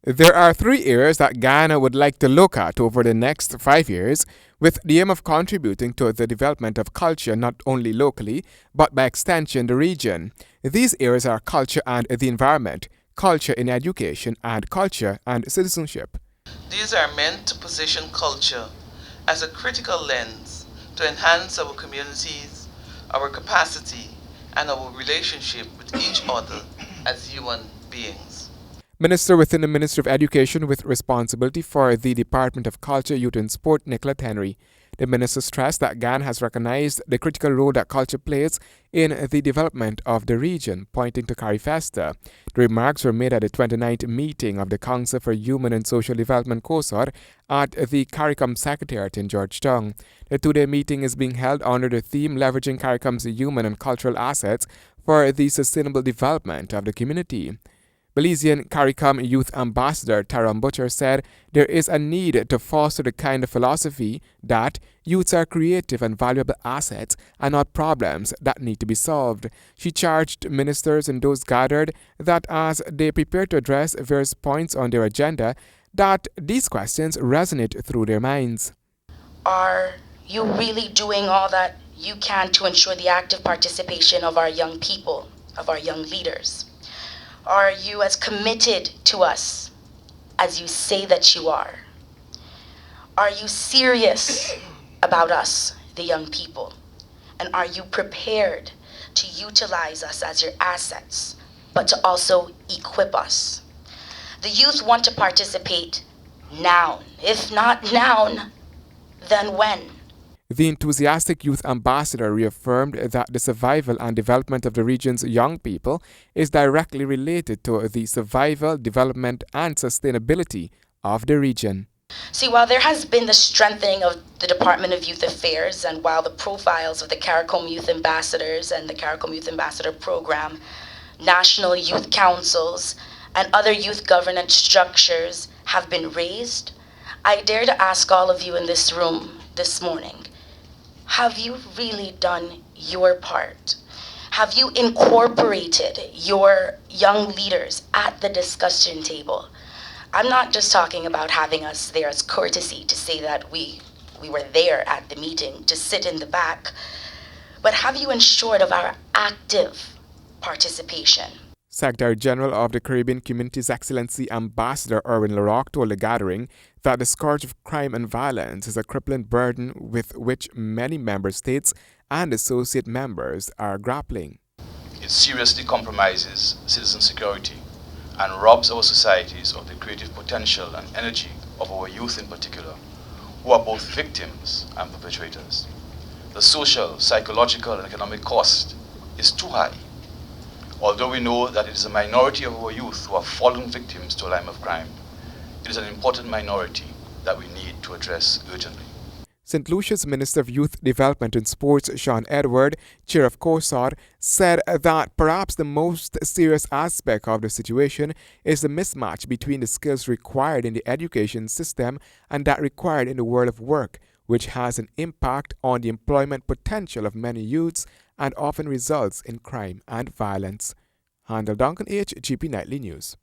There are 3 areas that Ghana would like to look at over the next 5 years, with the aim of contributing to the development of culture not only locally, but by extension the region. These areas are culture and the environment, culture in education, and culture and citizenship. These are meant to position culture as a critical lens to enhance our communities, our capacity, and our relationship with each other as human beings. Minister within the Ministry of Education with responsibility for the Department of Culture, Youth and Sport, NICOLETTE. The minister stressed that Ghana has recognized the critical role that culture plays in the development of the region, pointing to CARIFESTA. The remarks were made at the 29th meeting of the Council for Human and Social Development Cohsod at the CARICOM Secretariat in Georgetown. The 2-day meeting is being held under the theme Leveraging CARICOM's Human and Cultural Assets for the Sustainable Development of the Community. Belizean CARICOM Youth Ambassador TARUN said there is a need to foster the kind of philosophy that youths are creative and valuable assets and not problems that need to be solved. She charged ministers and those gathered that as they prepare to address various points on their agenda, that these questions resonate through their minds. Are you really doing all that you can to ensure the active participation of our young people, of our young leaders? Are you as committed to us as you say that you are? Are you serious about us, the young people? And are you prepared to utilize us as your assets, but to also equip us? The youth want to participate now. If not now, then when? The enthusiastic youth ambassador reaffirmed that the survival and development of the region's young people is directly related to the survival, development, and sustainability of the region. See, while there has been the strengthening of the Department of Youth Affairs, and while the profiles of the CARICOM Youth Ambassadors and the CARICOM Youth Ambassador Program, national youth councils, and other youth governance structures have been raised, I dare to ask all of you in this room this morning, have you really done your part? Have you incorporated your young leaders at the discussion table? I'm not just talking about having us there as courtesy to say that we were there at the meeting, to sit in the back, but have you ensured of our active participation? Secretary General of the Caribbean Community's Excellency Ambassador LAROCQUE told the gathering that the scourge of crime and violence is a crippling burden with which many member states and associate members are grappling. It seriously compromises citizen security and robs our societies of the creative potential and energy of our youth in particular, who are both victims and perpetrators. The social, psychological, and economic cost is too high. Although we know that it is a minority of our youth who have fallen victims to a life of crime, it is an important minority that we need to address urgently. St. Lucia's Minister of Youth Development and Sports, Sean Edward, chair of Cohsod, said that perhaps the most serious aspect of the situation is the mismatch between the skills required in the education system and that required in the world of work, which has an impact on the employment potential of many youths and often results in crime and violence. Handel Duncan H, GP Nightly News.